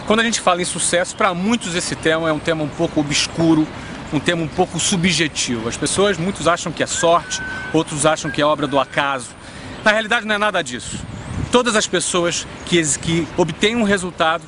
Quando a gente fala em sucesso, para muitos esse tema é um tema um pouco obscuro, um tema um pouco subjetivo. As pessoas, muitos acham que é sorte, outros acham que é obra do acaso. Na realidade não é nada disso. Todas as pessoas que obtêm um resultado,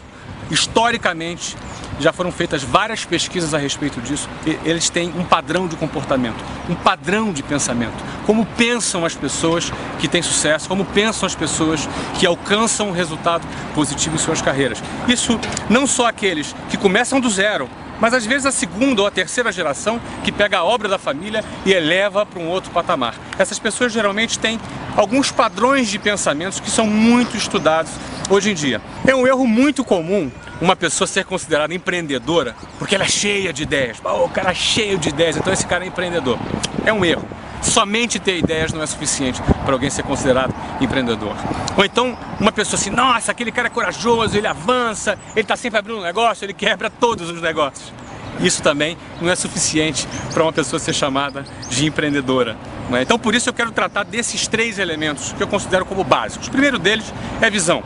historicamente, já foram feitas várias pesquisas a respeito disso, eles têm um padrão de comportamento, um padrão de pensamento. Como pensam as pessoas que têm sucesso, como pensam as pessoas que alcançam um resultado positivo em suas carreiras. Isso não só aqueles que começam do zero, mas às vezes a segunda ou a terceira geração que pega a obra da família e eleva para um outro patamar. Essas pessoas geralmente têm alguns padrões de pensamentos que são muito estudados hoje em dia. É um erro muito comum uma pessoa ser considerada empreendedora porque ela é cheia de ideias. O cara é cheio de ideias, então esse cara é empreendedor. É um erro. Somente ter ideias não é suficiente para alguém ser considerado empreendedor. Ou então uma pessoa assim, nossa, aquele cara é corajoso, ele avança, ele está sempre abrindo um negócio, ele quebra todos os negócios. Isso também não é suficiente para uma pessoa ser chamada de empreendedora. Então por isso eu quero tratar desses três elementos que eu considero como básicos. O primeiro deles é visão.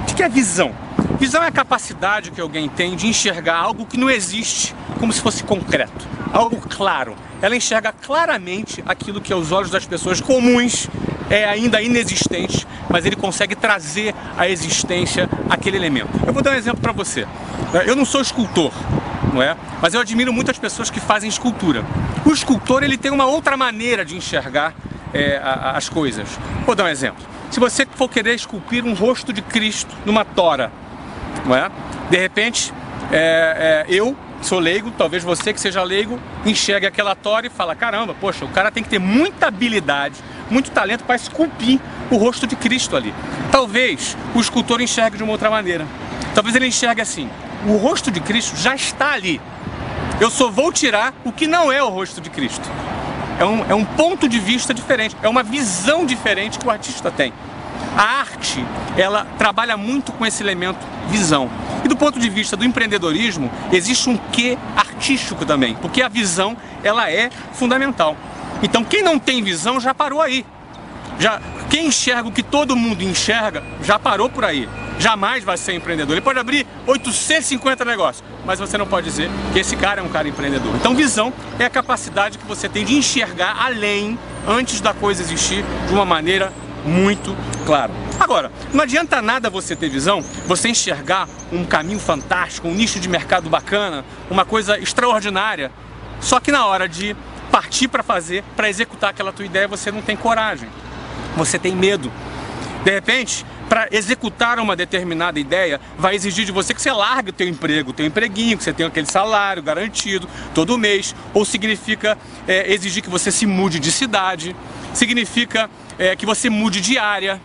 O que é visão? Visão é a capacidade que alguém tem de enxergar algo que não existe como se fosse concreto, algo claro. Ela enxerga claramente aquilo que aos olhos das pessoas comuns é ainda inexistente, mas ele consegue trazer à existência aquele elemento. Eu vou dar um exemplo para você. Eu não sou escultor, não é? Mas eu admiro muitas pessoas que fazem escultura. O escultor ele tem uma outra maneira de enxergar as coisas. Vou dar um exemplo. Se você for querer esculpir um rosto de Cristo numa tora, não é? De repente, eu sou leigo, talvez você que seja leigo, enxergue aquela tora e fala, caramba, poxa, o cara tem que ter muita habilidade, muito talento para esculpir o rosto de Cristo ali. Talvez o escultor enxergue de uma outra maneira. Talvez ele enxergue assim, o rosto de Cristo já está ali. Eu só vou tirar o que não é o rosto de Cristo. É um ponto de vista diferente, é uma visão diferente que o artista tem. A arte, ela trabalha muito com esse elemento visão. E do ponto de vista do empreendedorismo, existe um quê artístico também, porque a visão, ela é fundamental. Então quem não tem visão já parou aí. Quem enxerga o que todo mundo enxerga, já parou por aí. Jamais vai ser empreendedor. Ele pode abrir 850 negócios, mas você não pode dizer que esse cara é um cara empreendedor. Então visão é a capacidade que você tem de enxergar além, antes da coisa existir, de uma maneira muito clara. Agora, não adianta nada você ter visão, você enxergar um caminho fantástico, um nicho de mercado bacana, uma coisa extraordinária, só que na hora de partir para fazer, para executar aquela tua ideia, você não tem coragem, você tem medo. De repente, para executar uma determinada ideia, vai exigir de você que você largue o teu emprego, o teu empreguinho, que você tenha aquele salário garantido todo mês, ou significa exigir que você se mude de cidade, significa que você mude de área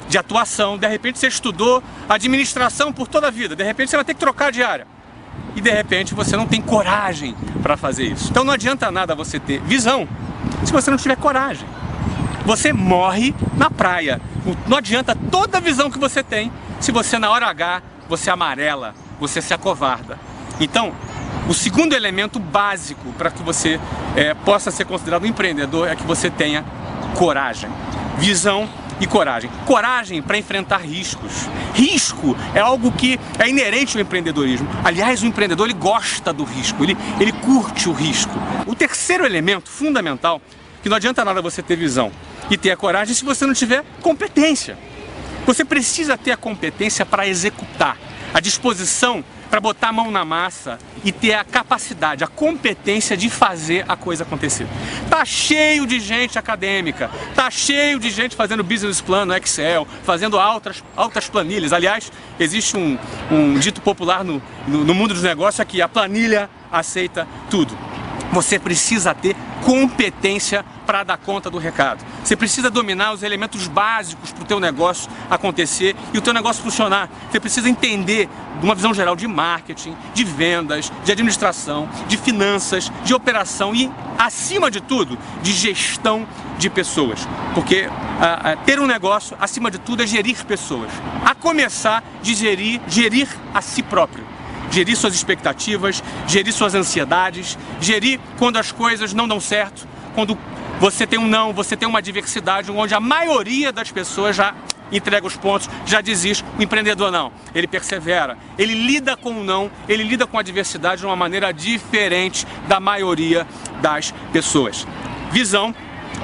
de atuação. De repente você estudou administração por toda a vida, de repente você vai ter que trocar de área. E de repente você não tem coragem para fazer isso. Então não adianta nada você ter visão se você não tiver coragem. Você morre na praia. Não adianta toda a visão que você tem se você na hora H, você amarela, você se acovarda. Então, o segundo elemento básico para que você possa ser considerado um empreendedor é que você tenha coragem. Visão e coragem. Coragem para enfrentar riscos. Risco é algo que é inerente ao empreendedorismo. Aliás, o empreendedor ele gosta do risco, ele curte o risco. O terceiro elemento fundamental, que não adianta nada você ter visão e ter a coragem se você não tiver competência. Você precisa ter a competência para executar, a disposição para botar a mão na massa e ter a capacidade, a competência de fazer a coisa acontecer. Tá cheio de gente acadêmica, tá cheio de gente fazendo business plan no Excel, fazendo altas planilhas. Aliás, existe um dito popular no mundo dos negócios é que a planilha aceita tudo. Você precisa ter competência para dar conta do recado. Você precisa dominar os elementos básicos para o teu negócio acontecer e o teu negócio funcionar. Você precisa entender de uma visão geral de marketing, de vendas, de administração, de finanças, de operação e, acima de tudo, de gestão de pessoas. Porque ter um negócio, acima de tudo, é gerir pessoas. A começar de gerir a si próprio. Gerir suas expectativas, gerir suas ansiedades, gerir quando as coisas não dão certo, quando você tem um não, você tem uma adversidade onde a maioria das pessoas já entrega os pontos, já desiste. O empreendedor não, ele persevera, ele lida com o não, ele lida com a adversidade de uma maneira diferente da maioria das pessoas. Visão,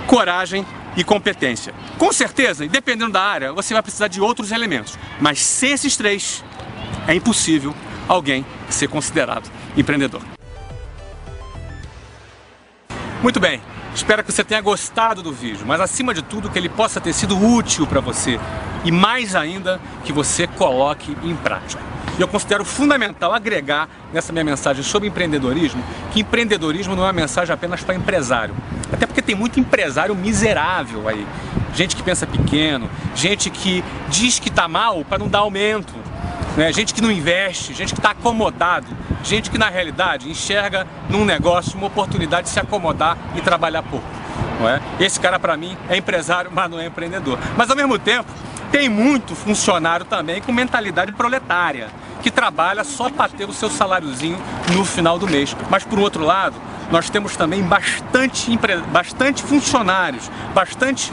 coragem e competência. Com certeza, dependendo da área, você vai precisar de outros elementos, mas sem esses três, é impossível alguém ser considerado empreendedor. Muito bem, espero que você tenha gostado do vídeo, mas acima de tudo que ele possa ter sido útil para você e mais ainda que você coloque em prática. E eu considero fundamental agregar nessa minha mensagem sobre empreendedorismo que empreendedorismo não é uma mensagem apenas para empresário. Até porque tem muito empresário miserável aí. Gente que pensa pequeno, gente que diz que está mal para não dar aumento, né? Gente que não investe, gente que está acomodado, gente que na realidade enxerga num negócio uma oportunidade de se acomodar e trabalhar pouco. Não é? Esse cara para mim é empresário, mas não é empreendedor. Mas ao mesmo tempo tem muito funcionário também com mentalidade proletária, que trabalha só para ter o seu saláriozinho no final do mês. Mas por outro lado, nós temos também bastante funcionários, bastante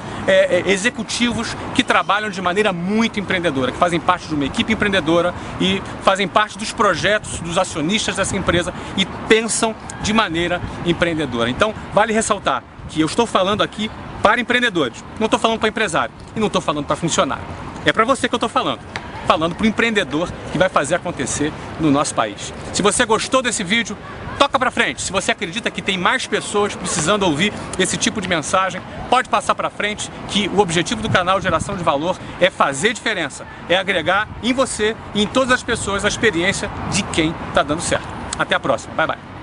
executivos que trabalham de maneira muito empreendedora, que fazem parte de uma equipe empreendedora e fazem parte dos projetos dos acionistas dessa empresa e pensam de maneira empreendedora. Então, vale ressaltar que eu estou falando aqui para empreendedores, não estou falando para empresário e não estou falando para funcionário. É para você que eu estou falando para o empreendedor que vai fazer acontecer no nosso país. Se você gostou desse vídeo, toca para frente. Se você acredita que tem mais pessoas precisando ouvir esse tipo de mensagem, pode passar para frente, que o objetivo do canal Geração de Valor é fazer diferença, é agregar em você e em todas as pessoas a experiência de quem está dando certo. Até a próxima. Bye, bye.